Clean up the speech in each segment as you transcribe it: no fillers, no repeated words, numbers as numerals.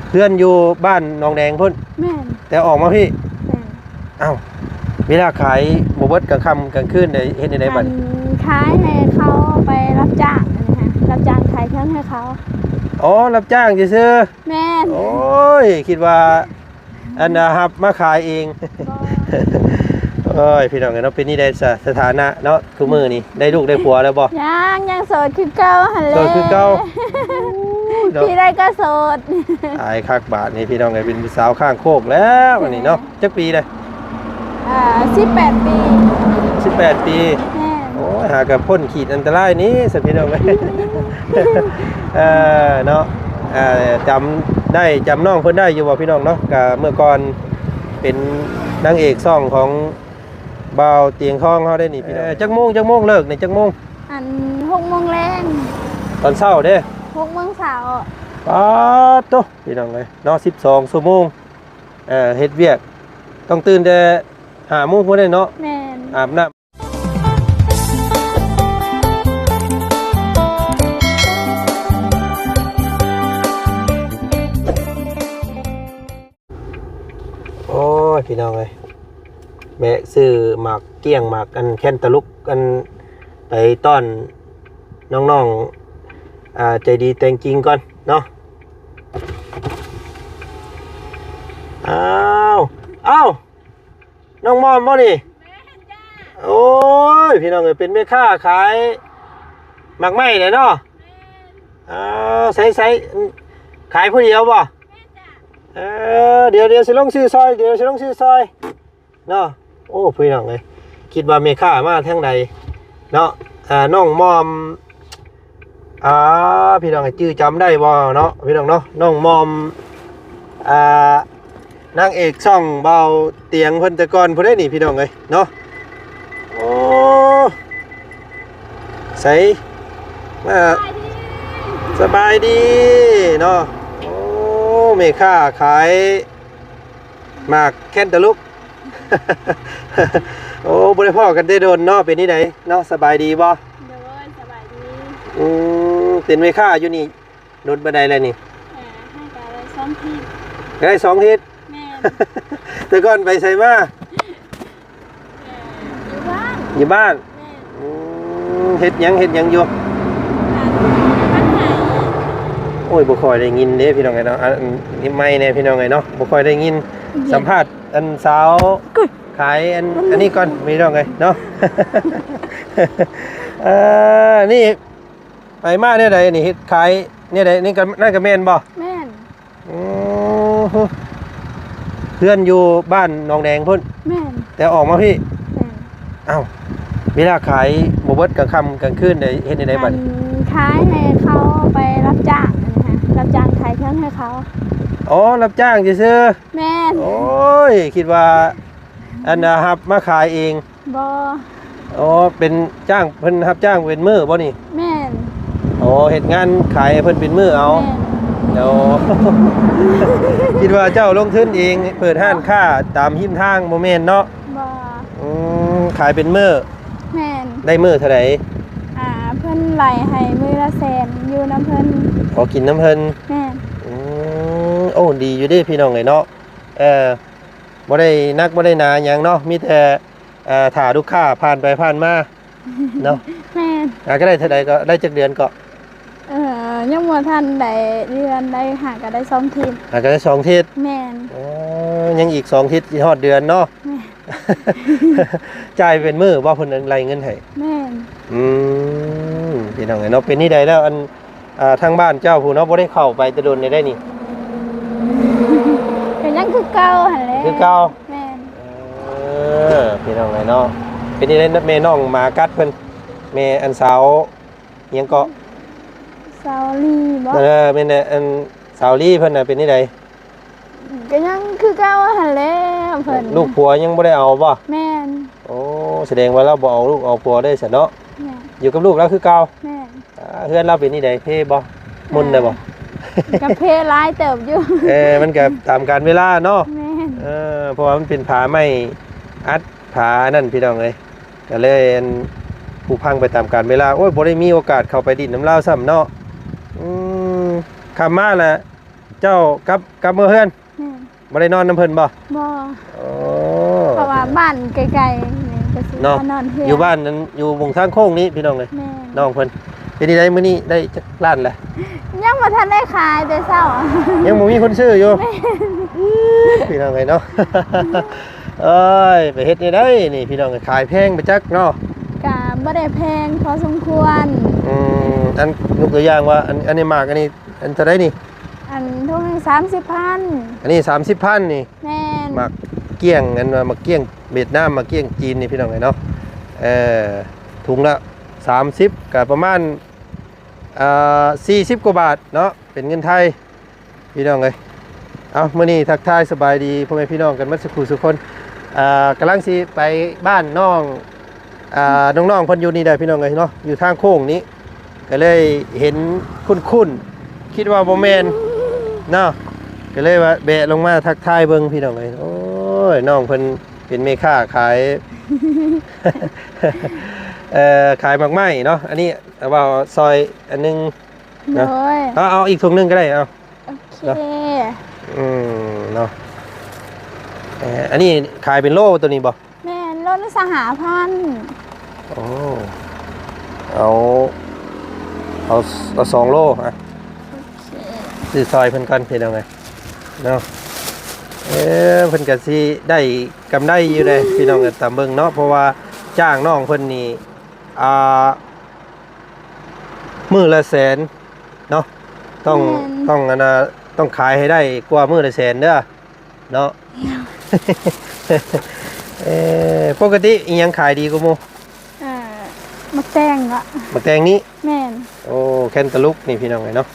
เพื่อนอยู่บ้านหนองแดงพุ่นแม่นแต่ออกมาพี่แม่นอ้าวเวลาขายบ่เบิดกลางค่ำกลางคืนได้เฮ็ดได้บัดนี้ขายให้เขาไปรับจ้างนะคะรับจ้างขายเครื่องให้เขาอ๋อรับจ้างซื่อแม่นโอ้ยคิดว่าอันนะครับมาขายเองโอ้ยพี่น้องเนาะเป็นนี่ได้สถานะเนาะคือมื้อนี้ได้ลูกได้ผัวแล้วบ่ยังโสดคือเก่าหั่นแหละโสดคือเก่าพี่ได้ก็โสดตายคักบาทนี่พี่น้องไงเป็นสาวข้างโคกแล้ววันนี้เนาะจักปีเลย18 ปี18 ปีโอ้ยหากับพ่นขีดอันตรายนี้สักพี่น้องเลยเนาะจำได้จำน้องเพิ่นได้อยู่บ่พี่น้องเนาะกับเมื่อก่อนเป็นนางเอกซ่องของบ่าวเตียงทองเขาได้นี่พี่น้องจักโมงเลิกนี่จักโมง6 โมงแรงตอนเช้าเด้6 โมงเช้าป๊าดโตพี่น้องเลยเนาะ12 ชั่วโมงเฮ็ดเวียกต้องตื่นแต่5 โมงพุ่นได้เนาะแม่นอาบน้ำโอ้ยพี่น้องเลยแม่ซื้อหมากเกี้ยงหมากกันแค่นตะลุกกันไปต้อนน้องๆใจดีแต่งจริงก่อนเนาะอ้าวน้องมอมบ่นี่โอ้ยพี่น้องเอ้ยเป็นแม่ค้าขายหมากไม้เลยเนาะใส่ขายผู้เดียวบ่เดี๋ยวสิลงซื้อซอยเนาะโอ้พี่น้องเอ้ยคิดว่าแม่ค้ามาทางใดเนาะน้องมอมพี่น้องจื้อจำได้บ่เนาะพี่น้องเนาะน้องมอมนางเอกช่องเบาเตียงเพิ่นแต่ก่อนพุ่นได้นี่พี่น้องเอ้ยเนาะโอ้ใส่มาสบายดีเนาะโอ้แม่ค้าขายหมากแคนตาลูป โอ้บ่ได้พ้อกันได้โดนเนาะเป็นนี่ไดเนาะสบายดีบ่สบายดีเป็นแม่ค้าอยู่นี่โดนบันไดแล้วนี่ให้กันได้2 ทิศได้2 ทิศแม่แต่ก่อนไปใส่มาอยู่บ้านเฮ็ดหยังอยู่โอ้ยบ่ค่อยได้ยินเด้พี่น้องไงเนาะนี่ไม่แน่พี่น้องไงเนาะบ่ค่อยได้ยินสัมภาษณ์อันสาวขายอันนี้ก่อนพี่น้องไงเนาะนี่ไปมาเนี่ยใดนี่เฮ็ดขายเนี่ยใดนี่ก็น่าก็แม่นบ่แม่นเพื่อนอยู่บ้านหนองแดงพุ่นแม่นแต่ออกมาพี่อ้าวเวลาขายบ่เบิดกลางค่ำกลางคืนได้เฮ็ดได้บัดนี้ขายให้เขาไปรับจ้างนะคะรับจ้างขายเครื่องให้เขาอ๋อรับจ้างซื่อแม่นโอ้ยคิดว่าอันนะครับมาขายเองบ่อ๋อเป็นจ้างเพิ่นรับจ้างเป็นมื้อบ่นี่แม่นอ๋อเฮ็ดงานขายให้เพิ่นเป็นมื้อเอาเดี๋ยว คิดว่าเจ้าลงทุนเองเปิดห้านค้าตามหิ้มทางบ่แม่นเนาะบ่ขายเป็นมื้อแม่นได้มื้อเท่าไหร่เพิ่นไหลให้มื้อละแสนอยู่น้ำเพิ่นขอกินน้ำเพิ่นแม่นโอ้ดีอยู่เด้พี่น้องเอ้ยเนาะบ่ได้นักบ่ได้หนาหยังเนาะมีแต่ถ้าลูกค้าผ่านไปผ่านมาเนาะแม่นก็ได้เท่าใดก็ได้จักเดือนก็ยังบ่ทันได้เดือนได้หาก็ได้2 ทิศก็ได้2 ทิศแม่นยังอีก2 ทิศสิฮอดเดือนเนาะจ่ายเป็นมื้อบ่เพิ่นไล่เงินให้แม่นพี่น้องเอ้ยเนาะเป็นนี่ใดแล้วอันทางบ้านเจ้าผู้เนาะบ่ได้เข้าไปแต่โดนได้นี่ก็ยังคือเก่าหั่นแหละคือเก่าแม่นพี่น้องเอ้ยเนาะเป็นนี่ได้แม่น้องมากัดเพิ่นแม่อันสาวหยังก็สาวลีบ่แม่นอันสาวลีเพิ่นน่ะเป็นนี่ใดก็ยังคือเก่าหั่นแหละเพิ่นลูกผัวยังบ่ได้เอาบ่แม่นโอ้แสดงว่าเราบ่เอาลูกเอาผัวได้ซะเนาะแม่นอยู่กับลูกแล้วคือเก่าแม่นเฮือนเราเป็นนี่ใดเพ่บ่มุนได้บ่ก็เพ่หลายเติบอยู่มันก็ตามกาลเวลาเนาะแม่นเพราะว่ามันเป็นผาไม้อัดผานั่นพี่น้องเอ้ยก็เลยผุพังไปตามกาลเวลาโอ้ยบ่ได้มีโอกาสเข้าไปดินน้ำลาวซ้ำเนาะ คำมาแหละเจ้ากลับเมื่อเฮือน แม่น บ่ได้นอนน้ำเพิ่นบ่ บ่ โอ้ เพราะว่าบ้านไกลๆนี่ก็สิ เนาะ มานอนเฮือน อยู่บ้านนั้นอยู่วงทางโค้งนี้พี่น้องเลย แม่น น้องเพิ่นเป็นนี่ได้มื้อนี้ได้จักล้านแหละ ยังบ่ทันได้ขายแต่เช้า ยังบ่มีคนซื้ออยู่พี่น้องเลยเนาะ เอ้ยไปเฮ็ดนี่ได้นี่พี่น้องเอ้ยขายแพงไปจักเนาะ ก็บ่ได้แพงพอสมควร อันยกตัวอย่างว่าอันนี้มากอันนี้อันเท่าไรนี่ อันทุ่ง30,000 อันนี้30,000นี่ แม่น หมักเกี้ยงอันว่าหมักเกี้ยงเวียดนามหมักเกี้ยงจีนนี่พี่น้องเลยเนาะถุงละ30ก็ประมาณ40กว่าบาทเนาะเป็นเงินไทยพี่น้องเลยเอามื้อนี้ทักทายสบายดีพ่อแม่พี่น้องกันหมดสักครู่ทุกคนกำลังสิไปบ้านน้องน้องๆเพิ่นอยู่นี่ได้พี่น้องเลยเนาะอยู่ทางโค้งนี้ก็เลยเห็นคุ้นๆคิดว่าบ่แม่นเนาะก็เลยว่าแบะลงมาทักทายเบิ่งพี่น้องเลยโอ้ยน้องเพิ่นเป็นแม่ค้าขาย ขายหมากไม้เนาะอันนี้เอาว่าซอยอันนึง โด นะ ย เอาอีกถุงนึงก็ได้เอา โอเค เนาะอันนี้ขายเป็นโลตัวนี้บ่ แม่นลดละ15,000 โอ้เอา2 โลอ่ะ โอเค ซื้อซอยเพิ่นก่อนเป็นเอาไงเนาะเพิ่นก็สิได้กำไรอยู่เลยพี่น้องก็ตามเบิ่งเนาะเพราะว่าจ้างน้องเพิ่นนี่มื้อละแสนเนาะต้องอันน่ะต้องขายให้ได้กว่ามื้อละแสนเด้อเนาะ ปกติอีหยังขายดีกว่าหมู่ มักแตงอะ มะแตงนี้ แม่น โอ้แคนตาลูปนี่พี่น้องไงเนาะ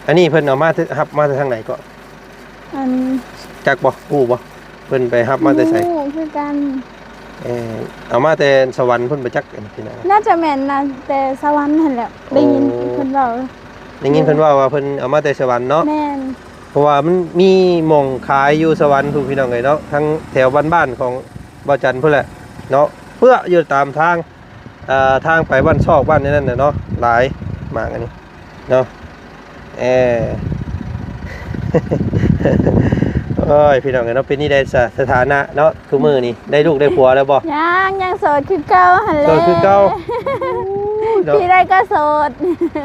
อันนี้เพิ่นเอามารับมาจากทางไหนก็ อัน จักบ่ฮู้บ่เพิ่นไปรับมาแต่ไส หคือกัน เอามาแต่สวรรค์เพิ่นบ่จักอันนี้พี่น้อง น่าจะแม่นนะแต่สวรรค์หั่นแหละได้ยินเพิ่นเว้า ได้ยินเพิ่นว่าเพิ่นเอามาแต่สวรรค์เนาะ แม่น เพราะว่ามันมีหม่องขายอยู่สวรรค์ทุกพี่น้องไงเนาะทั้งแถวบ้านๆของบ่อจันทร์พุ่นแหละเนาะเพื่ออยู่ตามทางทางไปบ้านซอกบ้านนั่นน่ะเนาะหลายมากอันนี้เนาะ โอ้ยพี่น้องเนาะเป็นนี่ได้สถานะเนาะคือมือนี่ได้ลูกได้ผัวแล้วบ่ ยังโสดคือเก่าหั่นแหละ โสดคือเก่า เนาะ พี่ได้ก็โสด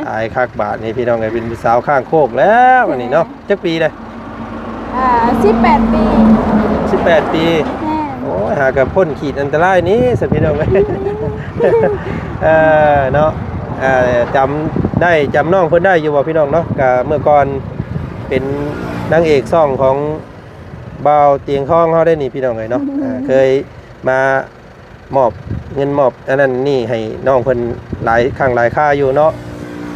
ตายคักบาทนี่พี่น้องไงเป็นสาวข้างโคกแล้วอันนี้เนาะจักปีเลย 18 ปี 18 ปี แม่น โอ้ยหากับพ่นขีดอันตรายนี้สิพี่น้องเอ้ย เนาะจำได้จำน้องเพิ่นได้อยู่บ่พี่น้องเนาะก็เมื่อก่อนเป็นนางเอกซ่องของบ่าวเตียงทองเฮาได้นี่พี่น้องเอ้ยเนาะเคยมามอบเงินมอบอันนั้นนี่ให้น้องเพิ่นหลายครั้งหลายค่าอยู่เนาะ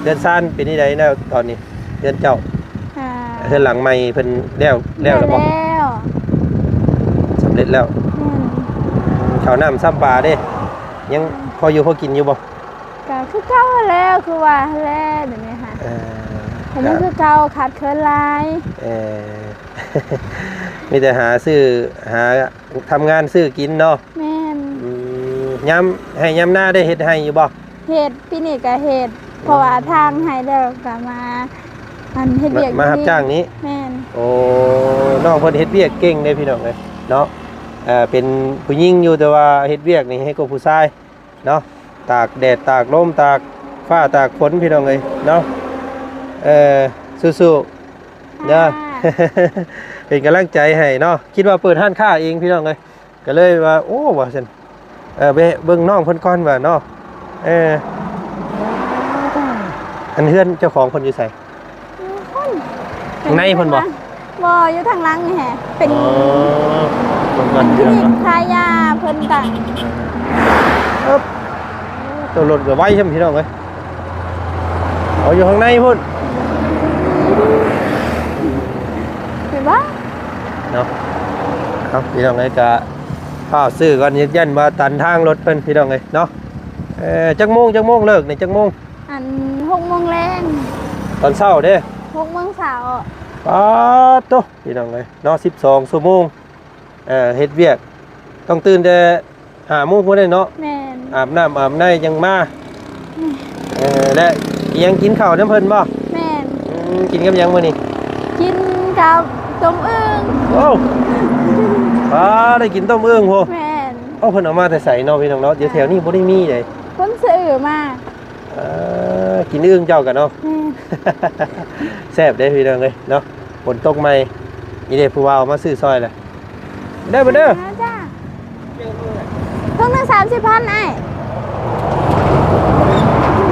เดือนซ่านเป็นที่ใดแล้วตอนนี้เดือนเจ้า อ่า เดือนหลังใหม่เพิ่นแล้วแล้วบ่ แล้ว สำเร็จแล้ว แม่น ข้าวน้ำซ้ำปลาเด้ยังพออยู่พอกินอยู่บ่ ก็คือเก่าแล้วคือว่าแล้วเดี๋ยวนี้ค่ะ อันนี้คือเก่าขาดเคินหลาย มีแต่หาทำงานซื้อกินเนาะ แม่น ย้ำให้ย้ำหน้าได้เฮ็ดให้อยู่บ่ เฮ็ดปีนี้ก็เฮ็ดเพราะว่าทางให้แล้วก็มาอันเฮ็ดเวียก มารับจ้างนี้ แม่น โอ้น้องเพิ่นเฮ็ดเวียกเก่งเด้พี่น้องเอ้ยเนาะเป็นผู้หญิงอยู่แต่ว่าเฮ็ดเวียกนี่ให้กับผู้ชายเนาะตากแดดตากลมตากฟ้าตากฝนพี่น้องเอ้ยเนาะสู้ๆเด้อ เป็นกำลังใจให้เนาะคิดว่าเปิดห้านค้าเองพี่น้องเอ้ยก็เลยว่าโอ้ว่าซั่นไปเบิ่งน้องเพิ่นก่อนว่าเนาะอันเฮือนเจ้าของเพิ่นอยู่ไส ข้างในเพิ่นบ่ บ่อยู่ทางหลังนี่แหละเป็น เพิ่นก่อน ค เฮื ลิ อน นิก เนาะ ขายยาเพิ่นต่าง ตัวรถก็ไว้ใช่มั้ยพี่น้องเอ้ยเอาอยู่ข้างในพุ่น เห็นบ่ เนาะครับพี่น้องเอ้ยก็ข้าวซื้อก่อนยันมาตันทางรถเพิ่นพี่น้องเอ้ยเนาะจักโมงเลิกนี่จักโมง อัน6 โมงแรง ตอนเช้าเด้ 6 โมงเช้า ป๊าดโตพี่น้องเอ้ยเนาะ12ชั่วโมงเฮ็ดเวียกต้องตื่นแต่5 โมงพุ่นเด้เนาะ แม่น อาบน้ำอาบในยังมาและยังกินข้าวน้ำเพิ่นบ่ แม่น กินกับหยังมื้อนี้ กินกับต้มอึ่ง โอ้ได้กินต้มอึ่งโห แม่น เพิ่นเอามาแต่ใส่เนาะพี่น้องเนาะเดี๋ยวแถวนี้บ่ได้มีเลย คนซื้อมา กินอึ่งเจ้ากันเนาะ แม่น แซ่บเด้พี่น้องเอ้ยเนาะฝนตกใหม่นี่เด้ผู้ว่าเอามาซื้อซอยแหละเด้อบ่เด้อ มาจ้าเพิ่งนึง30,000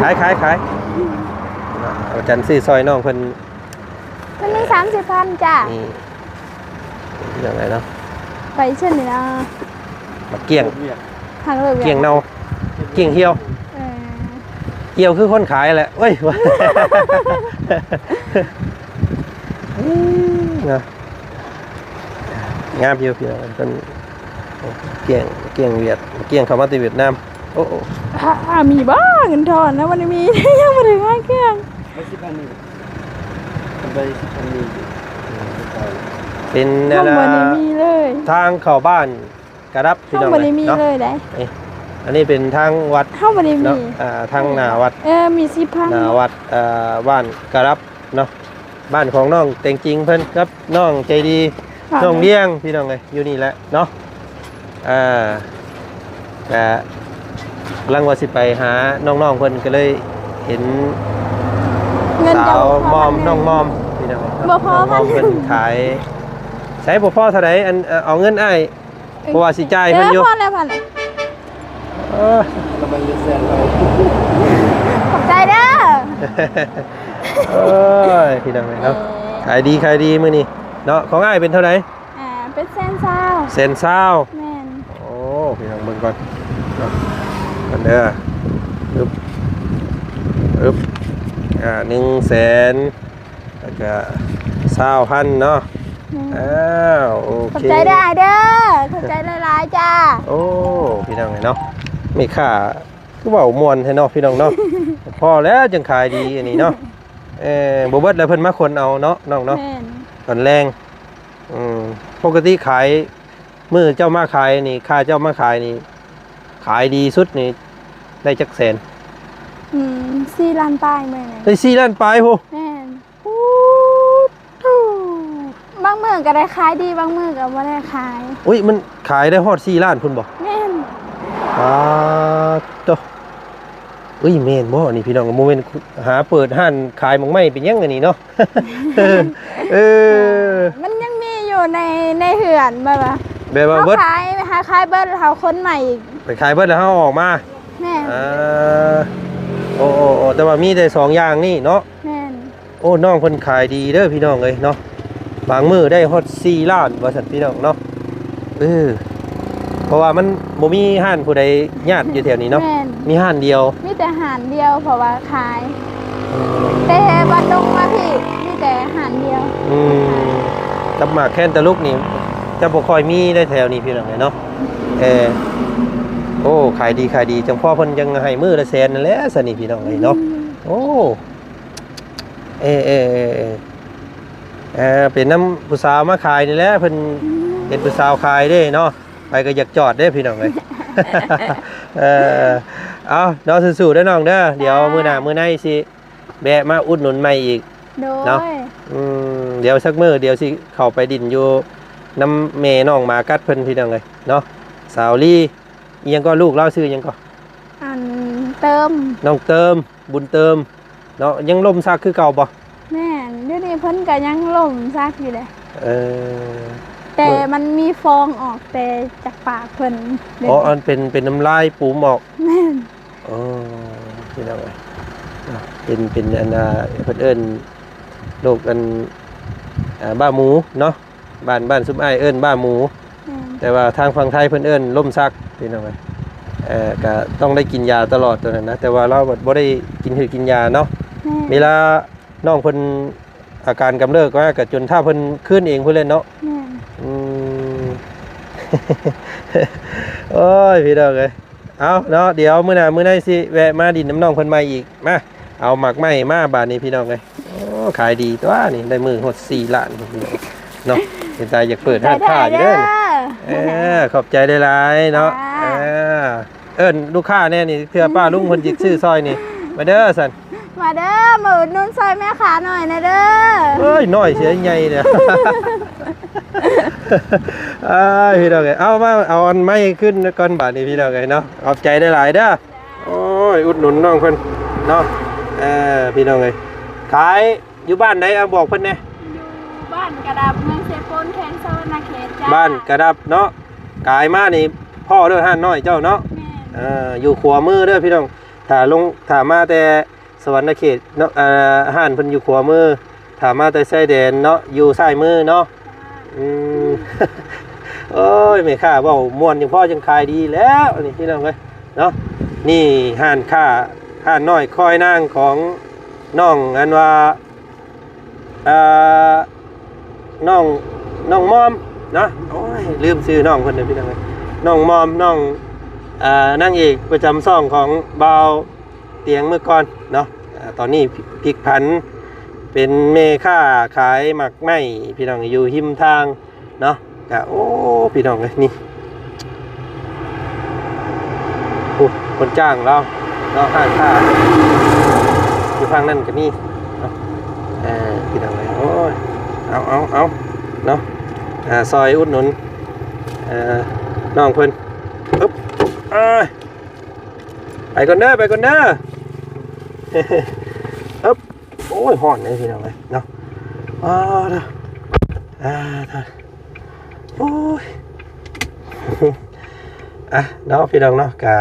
ไอ้ ขายเอาจันซื้อซอยน้องเพิ่น เพิ่งนึง30,000จ้า นี่อย่างไรเนาะ ไปเช่นนี้นะ มาเกี่ยง ทางเลิก เกี่ยงเนาเกี่ยงเหี่ยว เออ เกี่ยวคือคนขายแหละเว้ย นะงามอยู่พี่น้องเป็นเกี่ยงเวียดเกี่ยงเข้ามาที่เวียดนามโอ้ มีบ้าเงินทอนนะวันนี้มี ยังไม่ถึง5เครื่อง ไม่สิพันนี่ไปสิพันนี่ เป็น ข้างบนนี้มีเลย ทางเข้าบ้านกระดับพี่ ข้าง น้อง บนนี้มี เนาะ เลยได้ อันนี้เป็นทางวัด ข้างบนนี้มี เนาะทางหน้าวัด มี10,000 หน้าวัดบ้านกระดับเนาะบ้านของน้องแต่งจริงเพิ่นครับน้องใจดีน้องเลี้ยงพี่น้องเลยอยู่นี่แหละเนาะแต่กำลังว่าสิไปหาน้องๆเพิ่นก็เลยเห็น เงิน สาว จะ มอมน้องมอมพี่น้อง บ่พอ น้องมอม พัน เพิ่นขายใช้บ่พอเท่าใดอันเอาเงินอ้ายเพราะว่าสิจ่ายเพิ่นอยู่ พอแล้วพัน กำลังจะแซนเรา ขอบใจเด้อ เอ้ยพี่น้องเอ้ยเนาะขายดีมื้อนี้เนาะของอ้ายเป็นเท่าไหร่ เป็นแสนซาว เซนซาว แม่น โอ้พี่น้องเบิ่งก่อนเนาะกันเด้ออึบ100,000แล้วก็20,000เนาะอ้าวโอ ขอบ เค ใจได้เด้อขอบใจหลายๆจ้า โอ้พี่น้องเนาะไม่ค่าคือเว้ามวนให้เนาะพี่น้องเนาะ พอแล้วจังขายดีอันนี้เนาะบ่เบิดแล้วเพิ่นมาคนเอาเนาะน้องเนาะ แม่น ตอนแรงปกติขายมื้อเจ้ามาขายนี่ค่าเจ้ามาขายนี่ขายดีสุดนี่ได้จักแสน 4 ล้านป้ายมื้อนี้ ได้4ล้านปลายโห แม่นบางมื้อก็ได้ขายดีบางมื้อก็บ่ได้ขาย อุ้ยมันขายได้ฮอด4ล้านพุ่นบ่ แม่น โตอุ้ยแม่นบ่นี่พี่น้องโมเมนต์หาเปิดห้านขายหมองไม้เป็นยังอันนี้เนาะ มันยังมีอยู่ในเหือนแบบว่า แบบว่า เขา เบิด ขายเบิดเขาคนใหม่อีก ไปขายเบิดแล้วเฮาออกมา แม่น โอ้แต่ว่ามีแต่2อย่างนี่เนาะ แม่น โอ้น้องเพิ่นขายดีเด้อพี่น้องเอ้ยเนาะบางมื้อได้ฮอด4ล้านว่าซั่นพี่น้องเนาะเพราะว่ามันบ่มีห้านผู้ใดญาติอยู่แถวนี้เนาะ แม่น มีห้านเดียว มีแต่อาหารเดียวเพราะว่าขาย แต่บัดดงมาพี่มีแต่อาหารเดียว กับหมากแค้นตะลุกนี่จะบ่ค่อยมีได้แถวนี้พี่น้องเอ้ยเนาะโอ้ขายดีจังพ่อเพิ่นยังให้มื้อละแสนนั่นแหละซะนี่พี่น้องเอ้ยเนาะโอ้เป็นน้ำผู้สาวมาขายนี่แหละเพิ่นเป็นผู้สาวขายเด้เนาะไปก็อยากจอดเด้พี่น้องเอ้ย เอาเนาะสู้ๆเด้อน้องเด้อเดี๋ยวมื้อหน้ามื้อในสิแบะมาอุดหนุนใหม่อีก โดย เนาะ เดี๋ยวสักมื้อเดี๋ยวสิเข้าไปดินอยู่น้ำแม่น้องหมากัดเพิ่นพี่น้องเอ้ยเนาะสาวลี่อีหยังก็ลูกเล่าชื่อหยังก็ อันเติม น้องเติมบุญเติมเนาะยังล่มซักคือเก่าบ่ แม่นเดี๋ยวนี้เพิ่นก็ยังล่มซักอยู่เลย เออ แต่มันมีฟองออกแต่จากปากเพิ่นเดี๋ยว อ๋ออันเป็นน้ำลายปูหมอก แม่น อ๋อพี่น้องเอ้ยเป็นอันเพิ่นเอิ้นโรคอันบ้าหมูเนาะบ้านซุมอ้ายเอิ้นบ้าหมู แม่น แต่ว่าทางฝั่งไทยเพิ่นเอิ้นล่มซักพี่น้องเอ้ยก็ต้องได้กินยาตลอดตัวนั้นนะแต่ว่าเราบ่ได้กินยาเนาะ แม่น เวลาน้องเพิ่นอาการกำเริบก็จนถ้าเพิ่นขึ้นเองเพิ่นเล่นเนาะ แม่น โอ้ยพี่น้องเอ้ยเอาเนาะเดี๋ยวมื้อหน้ามื้อไหนสิแวะมาดินน้ำน้องเพิ่นใหม่อีกมาเอาหมักไหม้มาบาดนี้พี่น้องเอ้ยโอ้ขายดีตัวนี่ได้มื้อฮอด4ล้านพี่น้องเนาะเป็นตาอยากเปิดห้านค้าอยู่เด้อขอบใจหลายๆเนาะเอิ้นลูกค้าแน่นี่เพื่อป้าลุงเพิ่นสิซื้อซอยนี่มาเด้อซั่น มาเด้อมาอุดหนุนซอยแม่ขาหน่อยนะเด้อ เอ้ยน้อยเสียใหญ่เนี่ย พี่น้องเอ้ยเอามาเอาอันไม้ขึ้นก่อนบาดนี้พี่น้องเอ้ยเนาะขอบใจได้หลายเด้อโอ้ยอุดหนุนน้องเพิ่นเนาะพี่น้องเอ้ยขายอยู่บ้านไหนเอาบอกเพิ่นแหน่ บ้านกระดับเมืองเซโปนแข้งสวรรณเขตจ้า บ้านกระดับเนาะกายมานี่พ่อเด้อห้านน้อยเจ้าเนาะ แม่ อยู่ขวามือเด้อพี่น้องถ้ามาแต่สวรรณเขตเนาะห้านเพิ่นอยู่ขวามือถ้ามาแต่ชายแดนเนาะอยู่ซ้ายมือเนาะโอ้ยแม่ค้าเว้าม่วนจังพ่อจังขายดีแล้วนี่พี่น้องเอ้ยเนาะนี่ห้านค้าห้านน้อยคอยนางของน้องอันว่าน้องมอมเนาะโอ้ยลืมชื่อน้องเพิ่นเลยพี่น้องเอ้ยน้องมอมน้องนางเอกประจำช่องของเบาเตียงเมื่อก่อนเนาะตอนนี้พลิกผันเป็นแม่ค้าขายหมักไหมพี่น้องอยู่หิมทางเนาะก็โอ้พี่น้องเอ้ยนี่โอ้คนจ้างเราเนาะห้างค้าอยู่ทางนั้นก็นี่เนาะพี่น้องเอ้ยโอ้ยเอาเนาะซอยอุดหนุนน้องเพิ่นปึ๊บไปก่อนเด้อปึ๊บโอ้ยฮ้อนเลยพี่น้องเอ้ยเนาะเด้อโอ้ยเนาะพี่น้องเนาะกับ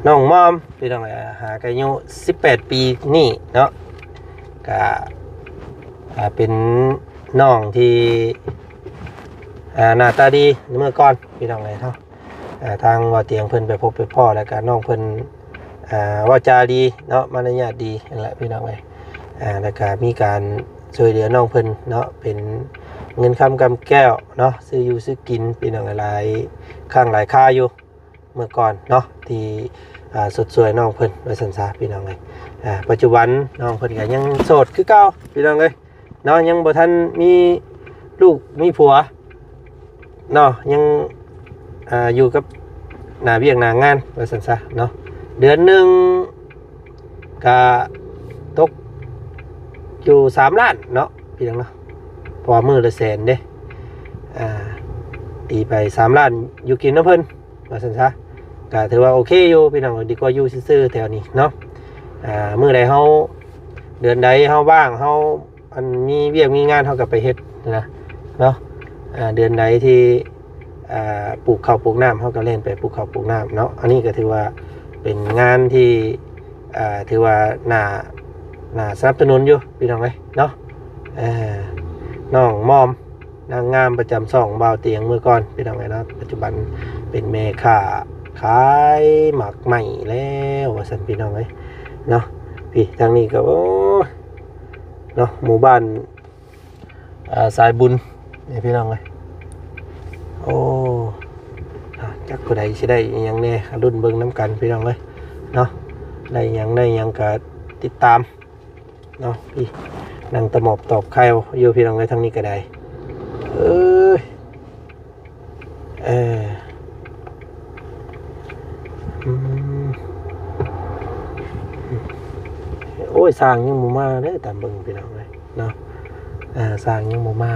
น้องมอมพี่น้องหาอายุ18 ปีนี่เนาะก็เป็นน้องที่หน้าตาดีเมื่อก่อนพี่น้องเนาะทางว่าเตียงเพิ่นไปพบไปพ่อแล้วก็น้องเพิ่นว่าจาดีเนาะมารยาทดีนั่นแหละพี่น้องแล้วก็มีการช่วยเหลือน้องเพิ่นเนาะเป็นเงินคำกำแก้วเนาะซื้ออยู่ซื้อกินพี่น้องหลายข้างหลายค่าอยู่เมื่อก่อนเนาะที่สดสวยน้องเพิ่นไว้สันซาพี่น้องเลยปัจจุบันน้องเพิ่นก็ยังโสดคือเก่าพี่น้องเลยเนาะยังบ่ทันมีลูกมีผัวเนาะยังอยู่กับหน้าเวียกหน้างานไว้สันซาเนาะเดือนหนึ่งก็ตกอยู่3 ล้านเนาะพี่น้องเนาะพอมือละแสนเด้ตีไป3 ล้านอยู่กินน้ำเพิ่นว่าสันซาก็ถือว่าโอเคอยู่พี่น้องดีกว่าอยู่ซื่อๆแถวนี้เนาะมื้อใดเฮาเดือนใดเฮาว่างเฮาอันมีเวียกมีงานเฮาก็ไปเฮ็ดนะเนาะเดือนใดที่ปลูกข้าวปลูกน้ำเฮาก็เล่นไปปลูกข้าวปลูกน้ำเนาะอันนี้ก็ถือว่าเป็นงานที่ถือว่าน่าสนับสนุนอยู่พี่น้องเอ้ยเนาะน้องมอมนางงามประจำช่องบ่าวเตียงเมื่อก่อนพี่น้องเอ้ยเนาะปัจจุบันเป็นแม่ค้าขายหมักใหม่แล้วว่าสันพี่น้องเอ้ยเนาะพี่ทางนี้ก็โอ้เนาะหมู่บ้านสายบุญนี่พี่น้องเอ้ยโอ้จักผู้ใดสิได้อิหยังแน่รุ่นเบิ่งน้ำกันพี่น้องเอ้ยเนาะได้อิหยังก็ติดตามเนาะพี่นั่งตะหมอบตอบใครอยู่พี่น้องเอ้ยทางนี้ก็ได้โอ้ยสร้างยังบ่มาเด้อตามเบิ่งพี่น้องเลยเนาะสร้างยังบ่มา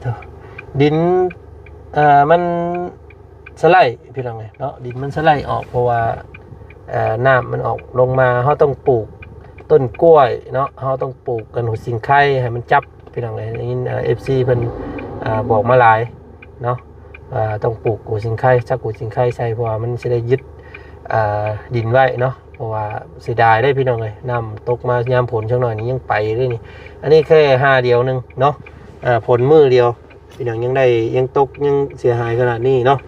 เถอะดินมันสไลด์พี่น้องเลยเนาะดินมันสไลด์ออกเพราะว่าน้ำมันออกลงมาเฮาต้องปลูกต้นกล้วยเนาะเฮาต้องปลูกกันหัวสิงไข่ให้มันจับพี่น้องเลยนี่FC เพิ่นบอกมาหลายเนาะต้องปลูกหัวสิงไข่จักหัวสิงไข่ใส่เพราะว่ามันสิได้ยึดดินไว้เนาะเพราะว่าเสียดายได้พี่น้องเลยน้ำตกมายามผลช่วงหน่อยนี้ยังไปด้วยนี่อันนี้แค่5 เดียวนึงเนาะผลมือเดียวพี่น้องยังตกยังเสียหายขนาดนี้เนาะ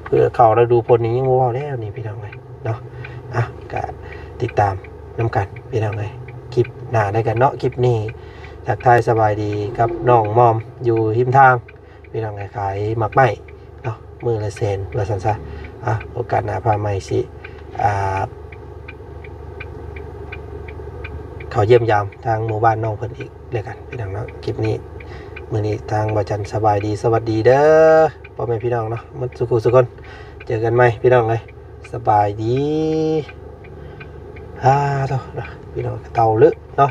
เพื่อเขาเราดูผลนี้ยังว้าวแล้วนี่พี่น้องเลยเนาะก็ติดตามน้ำกันพี่น้องเลยคลิปหน้าได้กันเนาะคลิปนี้ทักทายสบายดีกับน้องมอมอยู่หิมทางพี่น้องเลยขายหมักไหมเนาะมือละแสนละสันซะโอกาสหน้าพาใหม่สิเขาเยี่ยมยามทางหมู่บ้านน้องเพิ่นอีกเลยกันพี่น้องเนาะคลิปนี้มื้อนี้ทางบ่จันสบายดีสวัสดีเด้อ พ่อแม่พี่น้องเนาะมันสุขสุขคนเจอกันไหมพี่น้องเลยสบายดีเท่าพี่น้องเต่าลึกเนาะ